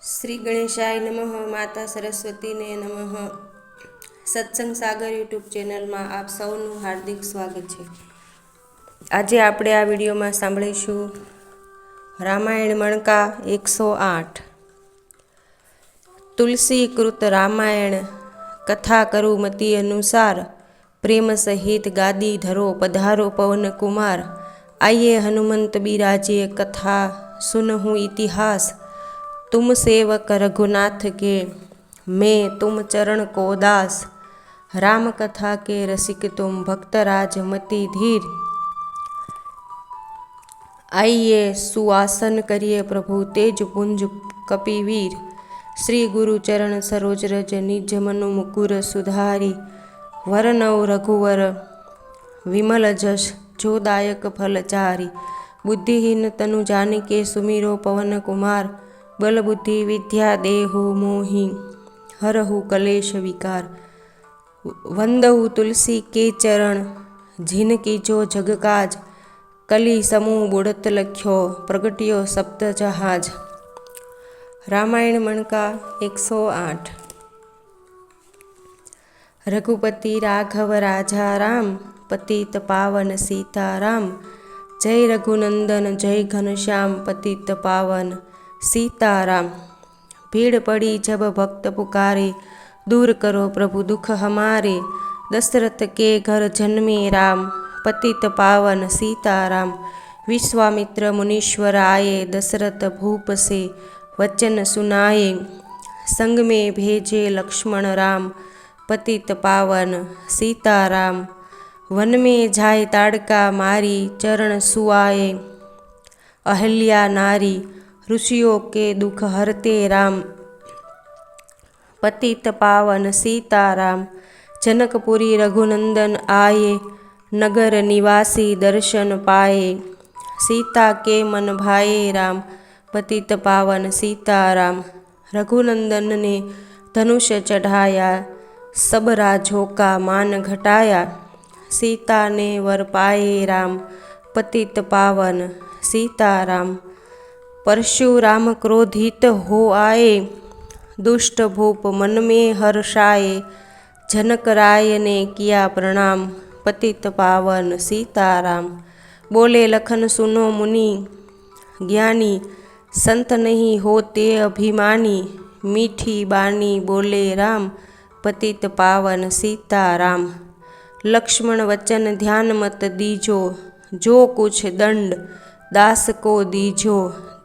श्री गणेशाय नमः। माता सरस्वती ने नमः। सत्संग सागर यूट्यूब चेनल में आप सौનું हार्दिक स्वागत है। आज આપણે આ વિડીયોમાં સાંભળીશું રામાયણ મણકા 108। तुलसी कृत रामायण कथा करू मति अनुसार, प्रेम सहित गादी धरो पधारो पवन कुमार। आइए हनुमंत बिराजे कथा सुनहूँ इतिहास। तुम सेवक रघुनाथ के मैं तुम चरण को दास। राम कथा के रसिक तुम भक्तराज मति धीर। आइए सुआसन करिए प्रभु तेज पुंज कपिवीर। श्री गुरु चरण सरोज रज निज मनु मुकुर सुधारी। वरनव रघुवर विमल जश जोदायक फलचारी। बुद्धिहीन तनु जानिके सुमिरो पवन कुमार। बल बुद्धि विद्या देहु मोहि हरहु कलेश विकार। वंदहु तुलसी के चरण जिनकी जो जगकाज। कली समूह बुड़त लख्यो प्रगट्यो सप्त जहाज। रामायण मणका 108। रघुपति राघव राजा राम, पतित पावन सीताराम। जय रघुनंदन जय घनश्याम, पतित पावन सीताराम। भीड़ पड़ी जब भक्त पुकारे, दूर करो प्रभु दुख हमारे। दशरथ के घर जन्मे राम, पतित पावन सीताराम। विश्वामित्र मुनीश्वर आए, दशरथ भूप से वचन सुनाए। संग में भेजे लक्ष्मण राम, पतित पावन सीताराम। वन में जाय ताड़का मारी, चरण सुआए अहल्या नारी। ऋषियों के दुख हरते राम, पतित पावन सीताराम। जनकपुरी रघुनंदन आए, नगर निवासी दर्शन पाए। सीता के मन भाए राम, पतित पावन सीताराम। रघुनंदन ने धनुष चढ़ाया, सब राजों का मान घटाया। सीता ने वर पाए राम, पतित पावन सीताराम। परशुराम क्रोधित हो आए, दुष्ट भूप मन में हर्षाए। जनक राय ने किया प्रणाम, पतित पावन सीताराम। बोले लखन सुनो मुनि ज्ञानी, संत नहीं होते अभिमानी। मीठी बानी बोले राम, पतित पावन सीताराम। लक्ष्मण वचन ध्यान मत दीजो, जो कुछ दंड दास को दीजो।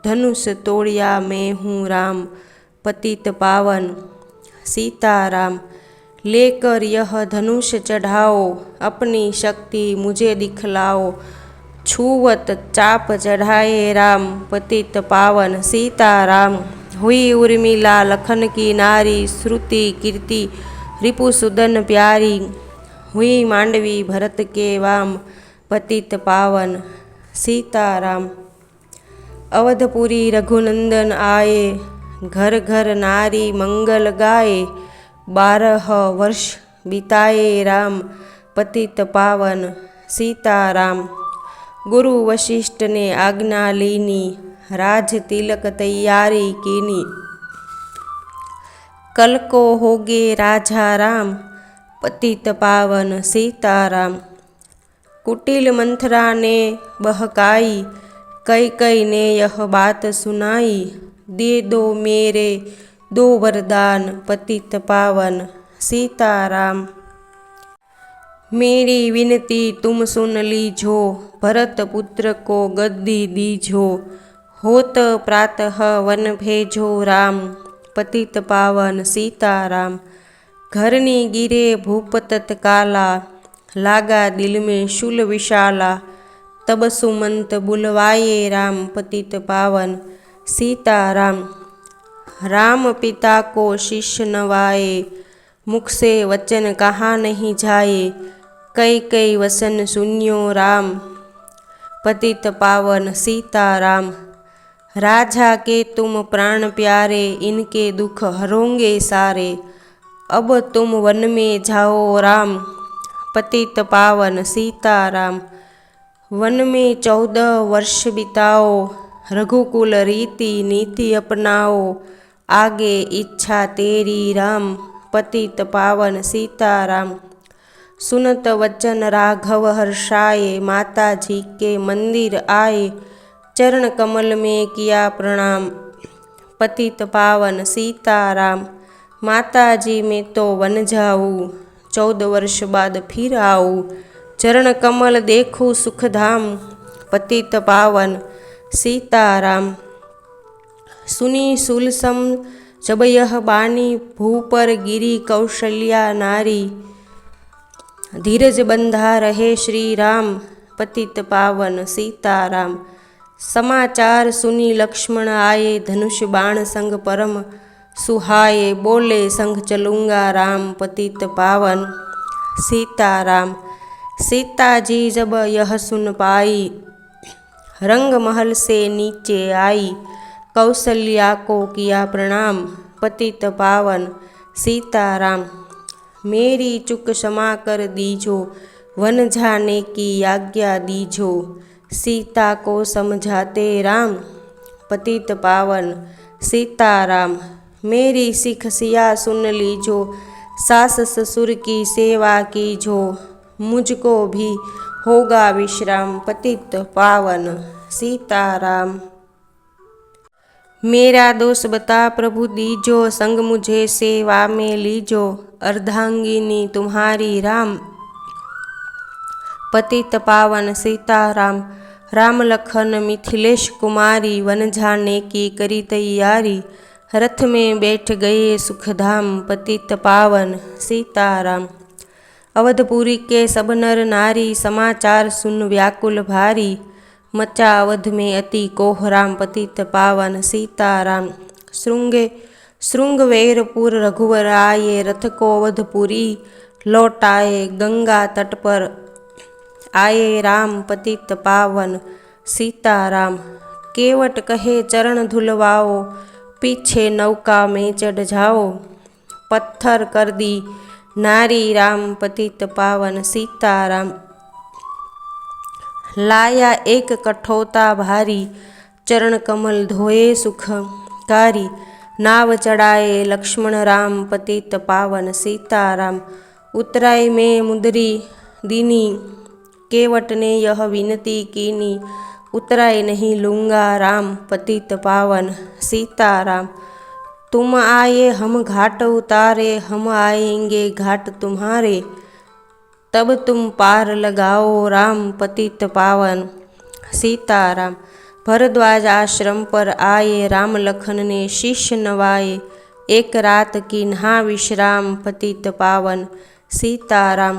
धनुष तोड़िया मैं हूँ राम, पतित पावन सीताराम। लेकर यह धनुष चढ़ाओ, अपनी शक्ति मुझे दिखलाओ। छुवत चाप चढ़ाए राम, पतित पावन सीताराम। हुई उर्मिला लखन की नारी, श्रुति कीर्ति रिपुसुदन प्यारी। हुई मांडवी भरत के वाम, पतित पावन सीताराम। अवधपुरी रघुनंदन आए, घर घर नारी मंगल गाए। 12 वर्ष बिताए राम, पतित पावन सीताराम। गुरु वशिष्ठ ने आज्ञा लीनी, राज तिलक तैयारी कीनी। कल को होगे राजा राम, पतित पावन सीताराम। कुटिल मंथरा ने बहकाई, कई कई ने यह बात सुनाई। दे दो मेरे 2 वरदान, पतित पावन सीताराम। मेरी विनती तुम सुन लीजो, भरत पुत्र को गद्दी दीजो। होत प्रातः वन भेजो राम, पतित पावन सीताराम। घरनी गिरे भूप तत्काला, लागा दिल में शूल विशाला। तब सुमंत बुलवाए राम, पतित पावन सीताराम। राम पिता को शिष्य नवाए, मुख से वचन कहा नहीं जाए। कई कई वसन सुनियो राम, पतित पावन सीताराम। राजा के तुम प्राण प्यारे, इनके दुख हरोंगे सारे। अब तुम वन में जाओ राम, पतित पावन सीताराम। वन में 14 वर्ष बिताओ, रघुकुल रीति नीति अपनाओ। आगे इच्छा तेरी राम, पतित पावन सीताराम। सुनत वचन राघव हर्षाए, माता जी के मंदिर आए, चरण कमल में किया प्रणाम, पतित पावन सीताराम। माता जी मैं तो वन जाऊँ, 14 वर्ष बाद फिर आऊँ, चरण कमल देखूँ सुखधाम, पतित पावन सीताराम। सुनी सुलसम जब यह बानी, भूपर गिरी कौशल्या नारी, धीरज बंधा रहे श्री राम, पतित पावन सीताराम। समाचार सुनी लक्ष्मण आए, धनुष बाण संग परम सुहाए, बोले संग चलूँगा राम, पतित पावन सीताराम। सीता जी जब यह सुन पाई, रंग महल से नीचे आई, कौशल्या को किया प्रणाम, पतित पावन सीताराम। मेरी चूक क्षमा कर दीजो, वन जाने की आज्ञा दीजो, सीता को समझाते राम, पतित पावन सीताराम। मेरी सिख सिया सुन लीजो, सास ससुर की सेवा कीजो, मुझको भी होगा विश्राम, पतित पावन सीताराम। मेरा दोष बता प्रभु दीजो, संग मुझे सेवा में लीजो, अर्धांगिनी तुम्हारी राम, पतित पावन सीताराम। राम लखन मिथिलेश कुमारी, वन जाने की करी तैयारी, रथ में बैठ गए सुखधाम, पतित पावन सीताराम। अवधपुरी के सब नर नारी, समाचार सुन व्याकुल भारी, मचा अवध में अति कोहराम, पतित पावन सीताराम। श्रृंगवेरपुर रघुवर आए, रथ को अवधपुरी लौटाए, गंगा तट पर आए राम, पतित पावन सीताराम। केवट कहे चरण धुलवाओ, पीछे नौका में चढ़ जाओ, पत्थर कर दी नारी राम, पतित पावन सीताराम। लाया एक कठोता भारी, चरण कमल धोए सुखकारी, नाव चढ़ाए लक्ष्मण राम, पतित पावन सीताराम। उतराई में मुदरी दीनी, केवट ने यह विनती कीनी, उतराई नहीं लूँगा राम, पतित पावन सीताराम। तुम आए हम घाट उतारे, हम आएंगे घाट तुम्हारे, तब तुम पार लगाओ राम, पतित पावन सीताराम। भरद्वाज आश्रम पर आए, राम लखन ने शीश नवाए, एक रात की नहा विश्राम, पतित पावन सीताराम।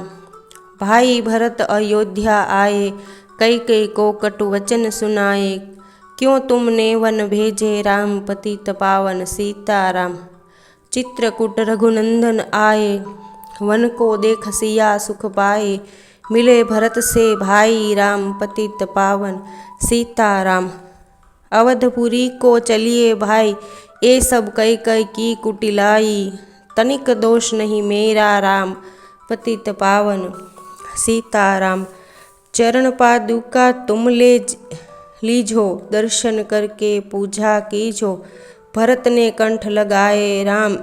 भाई भरत अयोध्या आए, कैकेयी को कटु वचन सुनाए, क्यों तुमने वन भेजे राम, पतित पावन सीताराम। चित्रकूट रघुनंदन आए, वन को देख सिया सुख पाए, मिले भरत से भाई राम, पतित पावन सीताराम। अवधपुरी को चलिए भाई, ये सब कैकेयी की कुटिलाई, तनिक दोष नहीं मेरा राम, पतित पावन सीताराम। चरण पादुका तुम ले लीजो, दर्शन करके पूजा कीजो, भरत ने कंठ लगाए राम,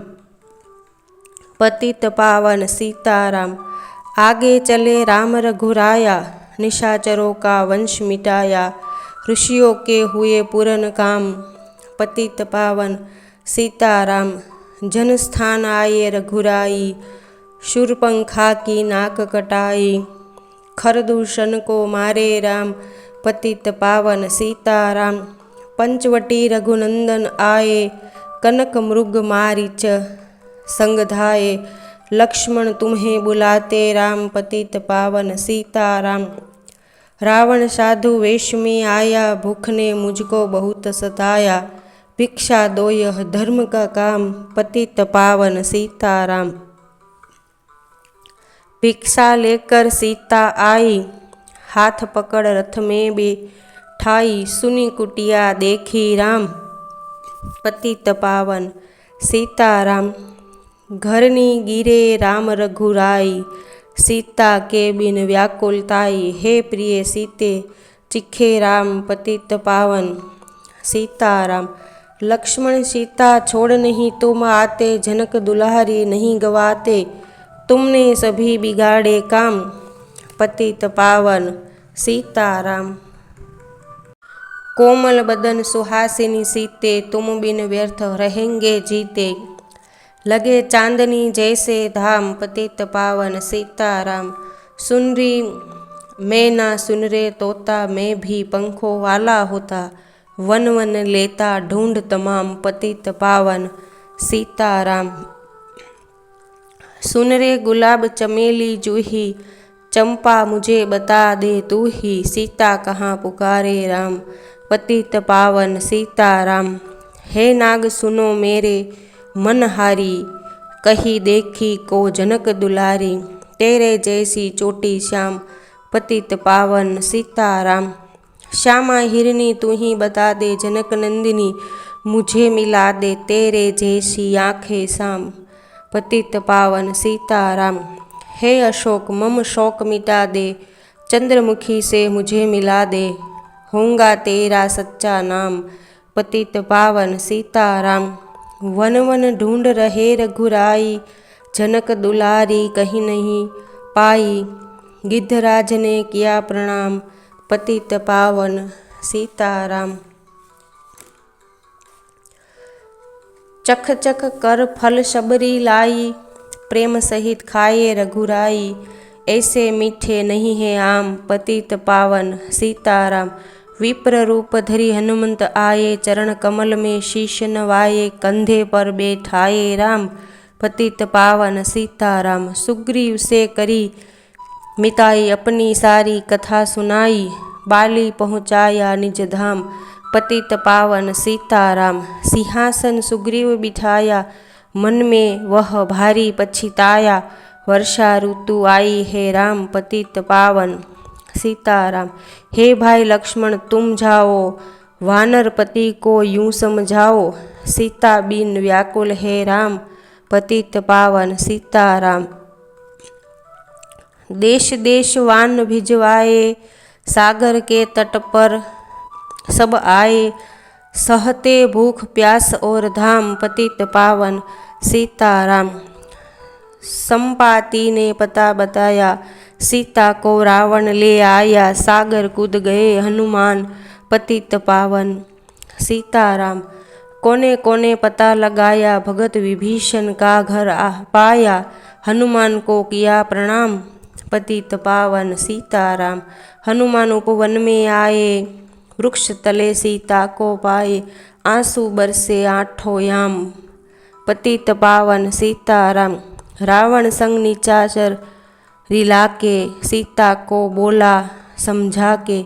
पतित पावन सीताराम। आगे चले राम रघुराया, निशाचरों का वंश मिटाया, ऋषियों के हुए पूरन काम, पतित पावन सीताराम। जन स्थान आए रघुराई, शूर्पणखा की नाक कटाई, खरदूषण को मारे राम, पतित पावन सीताराम। पंचवटी रघुनंदन आए, कनक मृग मारीच संग धाये, लक्ष्मण तुम्हें बुलाते राम, पतित पावन सीताराम। रावण साधु वेश में आया, भूख ने मुझको बहुत सताया, भिक्षा दो यह धर्म का काम, पतित पावन सीताराम। भिक्षा लेकर सीता आई, हाथ पकड़ रथ में बैठाई, सुनी कुटिया देखी राम, पतित पावन सीताराम। घरनी गिरे राम रघुराई, सीता के बिन व्याकुलताई, हे प्रिय सीते चिखे राम, पतित पावन सीताराम। लक्ष्मण सीता छोड़ नहीं तुम आते, जनक दुलारी नहीं गवाते, तुमने सभी बिगाड़े काम, पतित पावन सीताराम। कोमल बदन सुहासिनी सीते, तुम बिन व्यर्थ रहेंगे जीते, लगे चांदनी जैसे धाम, पतित पावन सीताराम। सुन री मैं ना सुन रे तोता, मैं भी पंखों वाला होता, वन वन लेता ढूंढ तमाम, पतित पावन सीताराम। सुन रे गुलाब चमेली जूही, चंपा मुझे बता दे तू ही, सीता कहाँ पुकारे राम, पतित पावन सीताराम। हे नाग सुनो मेरे मनहारी, कही देखी को जनक दुलारी, तेरे जैसी चोटी श्याम, पतित पावन सीताराम। श्यामा हिरनी तू ही बता दे जनक नंदिनी, मुझे मिला दे तेरे जैसी आंखें शाम, पतित पावन सीताराम। हे अशोक मम शोक मिटा दे, चंद्रमुखी से मुझे मिला दे, होगा तेरा सच्चा नाम, पतित पावन सीताराम। वन वन ढूंढ रहे रघुराई, जनक दुलारी कहीं नहीं पाई, गिद्धराज ने किया प्रणाम, पतित पावन सीताराम। चख चख कर फल शबरी लाई, प्रेम सहित खाए रघुराई, ऐसे मीठे नहीं है आम, पतित पावन सीताराम। विप्र रूप धरी हनुमंत आए, चरण कमल में शीश नवाए, कंधे पर बैठाए राम, पतित पावन सीताराम। सुग्रीव से करी मिताई, अपनी सारी कथा सुनाई, बाली पहुँचाया निज धाम, पतित पावन सीताराम। सिंहासन सुग्रीव बिठाया, मन में वह भारी पछताया, वर्षा ऋतु आई है राम, पतित पावन सीताराम। हे भाई लक्ष्मण तुम जाओ, वानरपति को यूं समझाओ, सीता बिन व्याकुल है राम, पतित पावन सीताराम। देश देश वान भिजवाए, सागर के तट पर सब आए, सहते भूख प्यास और धाम, पतित पावन सीताराम। संपाति ने पता बताया, सीता को रावण ले आया, सागर कूद गए हनुमान, पतित पावन सीताराम। कोने कोने पता लगाया, भगत विभीषण का घर पाया, हनुमान को किया प्रणाम, पतित पावन सीताराम। हनुमान उपवन में आए, वृक्ष तले सीता को पाए, आंसू बरसे आठों याम, पतित पावन सीताराम। रावण संग निचाचर रिला के, सीता को बोला समझा के,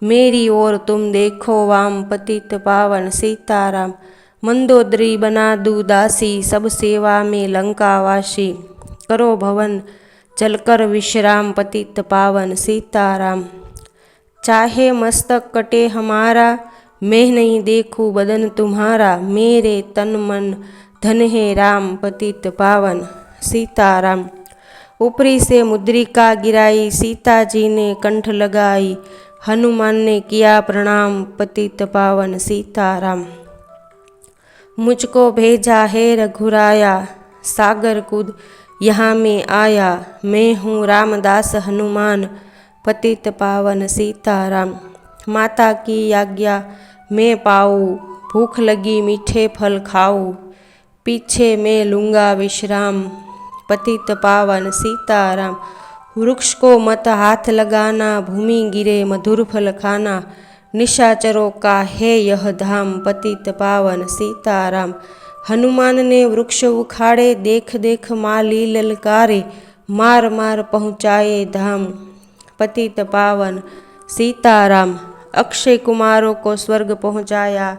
मेरी ओर तुम देखो वाम, पतित पावन सीताराम। मंदोदरी बना दूँ दासी, सब सेवा में लंकावासी, करो भवन चलकर विश्राम, पतित पावन सीताराम। चाहे मस्तक कटे हमारा, मैं नहीं देखूं बदन तुम्हारा, मेरे तन मन धन है राम, पतित पावन सीताराम। ऊपरी से मुद्रिका गिराई, सीता जी ने कंठ लगाई, हनुमान ने किया प्रणाम, पतित पावन सीताराम। मुझको भेजा है रघुराया, सागर कूद यहाँ में आया, मैं हूँ रामदास हनुमान, पतित पावन सीताराम। माता की आज्ञा मैं पाऊँ, भूख लगी मीठे फल खाऊँ, पीछे मैं लूँगा विश्राम, पतित पावन सीताराम। वृक्ष को मत हाथ लगाना, भूमि गिरे मधुर फल खाना, निशाचरों का है यह धाम, पतित पावन सीताराम। हनुमान ने वृक्ष उखाड़े, देख देख माली ललकारे, मार मार पहुँचाए धाम, पतित पावन सीताराम। अक्षय कुमारों को स्वर्ग पहुँचाया,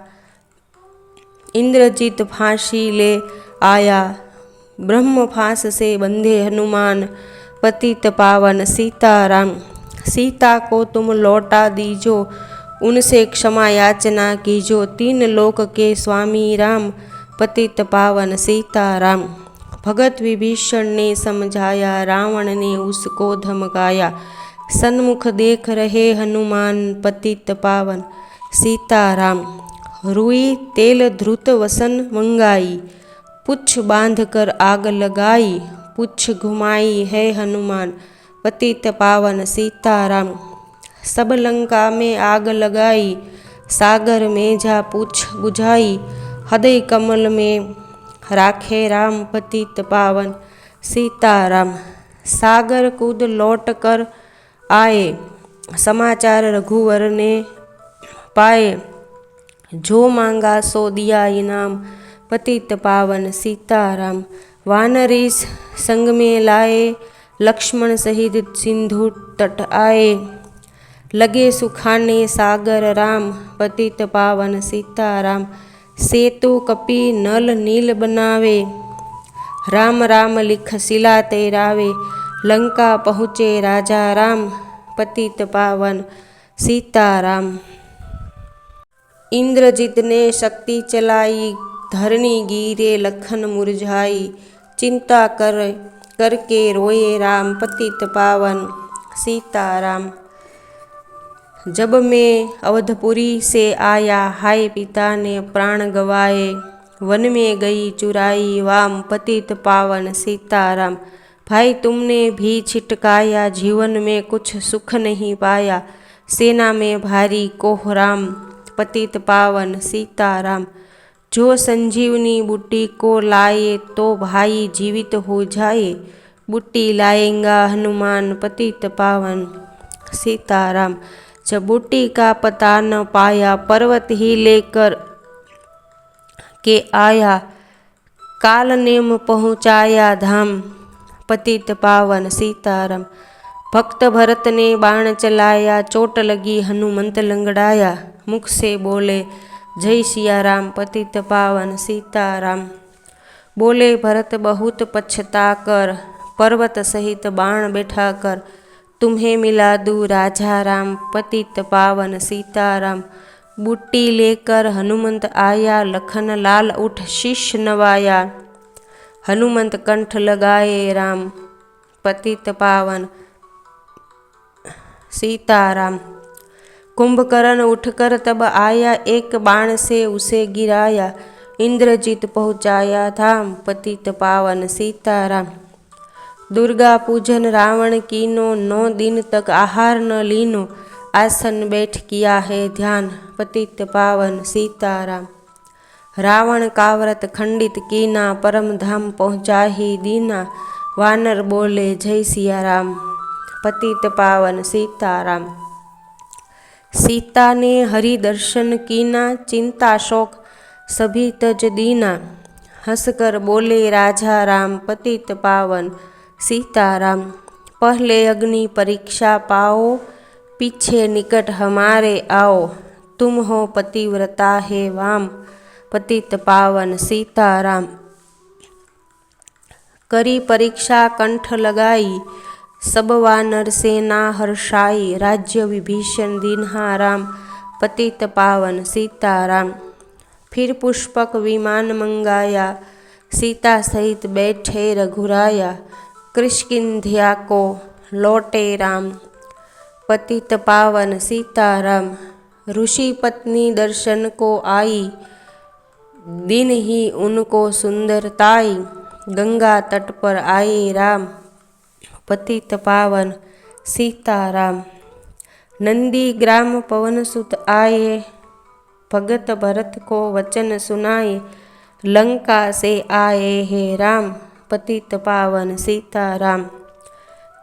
इंद्रजीत फांसी ले आया, ब्रह्म फांस से बंधे हनुमान, पतित पावन सीताराम। सीता को तुम लौटा दीजो, उनसे क्षमा याचना कीजो, तीन लोक के स्वामी राम, पतित पावन सीताराम। भगत विभीषण ने समझाया, रावण ने उसको धमकाया, सन्मुख देख रहे हनुमान, पतित पावन सीताराम। रुई तेल धृत वसन मंगाई, पुछ बांध कर आग लगाई, पुछ घुमाई है हनुमान, पतित पावन सीताराम। सब लंका में आग लगाई, सागर में जा पूछ बुझाई, हृदय कमल में राखे राम, पतित पावन सीताराम। सागर कूद लौट कर आए, समाचार रघुवर ने पाए, जो मांगा सो दिया इनाम, पतित पावन सीताराम। वानरीस संग में लाए, लक्ष्मण सहित सिंधु तट आए, लगे सुखाने सागर राम, पतित पावन सीताराम। सेतु कपि नल नील बनावे, राम राम लिख शिला तेरावे, लंका पहुँचे राजा राम, पतित पावन सीताराम। इंद्रजित ने शक्ति चलाई, धरणी गिरे लखन मुरझाई, चिंता करके रोए राम, पतित पावन सीताराम। जब मैं अवधपुरी से आया, हाय पिता ने प्राण गवाए, वन में गई चुराई वाम, पतित पावन सीताराम। भाई तुमने भी छिटकाया, जीवन में कुछ सुख नहीं पाया, सेना में भारी कोहराम, पतित पावन सीताराम। जो संजीवनी बूटी को लाए, तो भाई जीवित हो जाए, बूटी लाएगा हनुमान, पतित पावन सीताराम। जब बूटी का पता न पाया, पर्वत ही लेकर के आया, काल नेम पहुँचाया धाम, पतित पावन सीताराम। भक्त भरत ने बाण चलाया, चोट लगी हनुमंत लंगड़ाया, मुख से बोले जय सिया राम, पतित पावन सीताराम। बोले भरत बहुत पछता कर, पर्वत सहित बाण बैठा कर, तुम्हें मिला दूँ राजा राम, पतित पावन सीताराम। बूटी लेकर हनुमंत आया, लखन लाल उठ शीश नवाया, हनुमंत कंठ लगाए राम, पतित पावन सीताराम। कुंभकर्ण उठकर तब आया, एक बाण से उसे गिराया, इंद्रजीत पहुँचाया धाम, पतित पावन सीताराम। दुर्गा पूजन रावण कीनो, 9 दिन तक आहार न लीनो, आसन बैठ किया है ध्यान, पतित पावन सीताराम। रावण का व्रत खंडित कीना, परम धाम पहुँचा ही दीना, वानर बोले जय सिया राम, पतित पावन सीताराम। सीता ने हरि दर्शन कीना, चिंता शोक सभी तज दीना, हंसकर बोले राजा राम, पतित पावन सीताराम। पहले अग्नि परीक्षा पाओ, पीछे निकट हमारे आओ, तुम हो पतिव्रता है वाम, पतित पावन सीताराम। करी परीक्षा कंठ लगाई, सब वानर सेना हर्षाई, राज्य विभीषण दीन्हा राम, पतित पावन सीताराम। फिर पुष्पक विमान मंगाया, सीता सहित बैठे रघुराया, किष्किंध्या को लौटे राम, पतित पावन सीताराम। ऋषि पत्नी दर्शन को आई, दिन ही उनको सुंदरताई, गंगा तट पर आए राम, पतित पावन सीताराम। नंदी ग्राम पवन सुत आए, भगत भरत को वचन सुनाए, लंका से आए हे राम, पतित पावन सीताराम।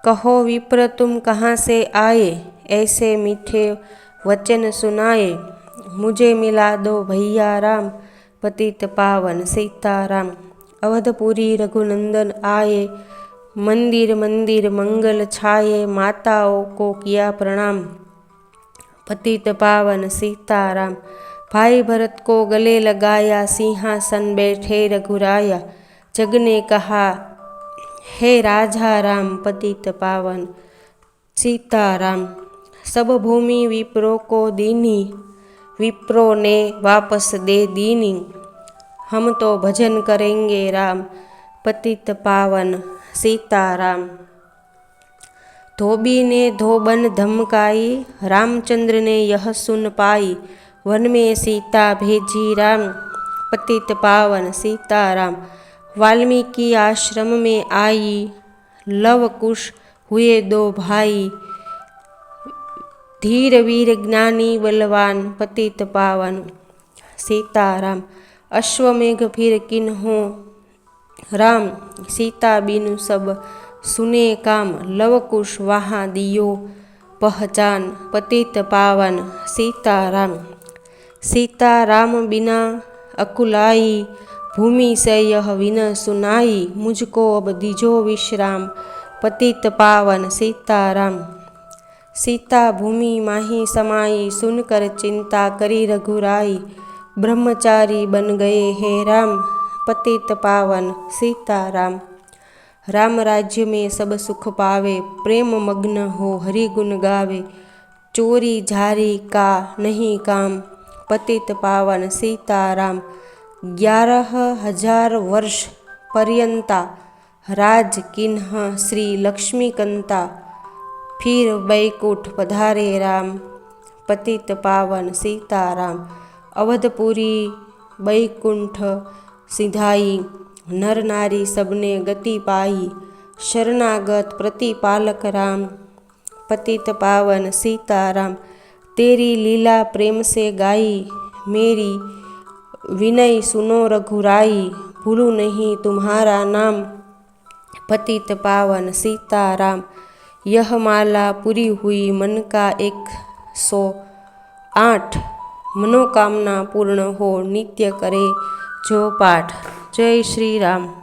कहो विप्र तुम कहाँ से आए, ऐसे मीठे वचन सुनाए, मुझे मिला दो भैया राम, पतित पावन सीताराम। अवधपुरी रघुनंदन आए, मंदिर मंदिर मंगल छाए, माताओं को किया प्रणाम, पतित पावन सीताराम। भाई भरत को गले लगाया, सिंहासन बैठे रघुराया, जग ने कहा हे राजा राम, पतित पावन सीताराम। सब भूमि विप्रों को दीनी, विप्रों ने वापस दे दीनी, हम तो भजन करेंगे राम, पतित पावन सीताराम। धोबी ने धोबन धमकाई, रामचंद्र ने यह सुन पाई, वन में सीता भेजी राम, पतित पावन सीताराम। वाल्मीकि आश्रम में आई, लव कुश हुए दो भाई। धीर वीर ज्ञानी बलवान, पतित पावन सीताराम। अश्वमेघ फिर किन्हों राम, सीता बिनु सब सुने काम। लव कुश वहाँ दियो पहचान, पतित पावन सीताराम। सीता राम बिना अकुलाई, भूमि से यह विन सुनाई। मुझको अब दीजो विश्राम, पतित पावन सीताराम। सीता भूमि माही समाई, सुनकर चिंता करी रघुराई। ब्रह्मचारी बन गए हे राम, पतित पावन सीताराम। राम राज्य में सब सुख पावे, प्रेम मग्न हो हरि गुण गावे। चोरी झारी का नहीं काम, पतित पावन सीताराम। 11,000 वर्ष पर्यंता राज किन्ह श्री लक्ष्मीकंता। फिर बैकुंठ पधारे राम, पतित पावन सीताराम। अवधपुरी बैकुंठ सिधाई, नर नारी सबने गति पाई। शरणागत प्रतिपालक राम, पतित पावन सीताराम। तेरी लीला प्रेम से गाई, मेरी विनय सुनो रघुराई। भूलू नहीं तुम्हारा नाम, पतित पावन सीताराम। यह माला पूरी हुई मन का 108, मनोकामना पूर्ण हो नित्य करे जो पाठ। जय श्री राम।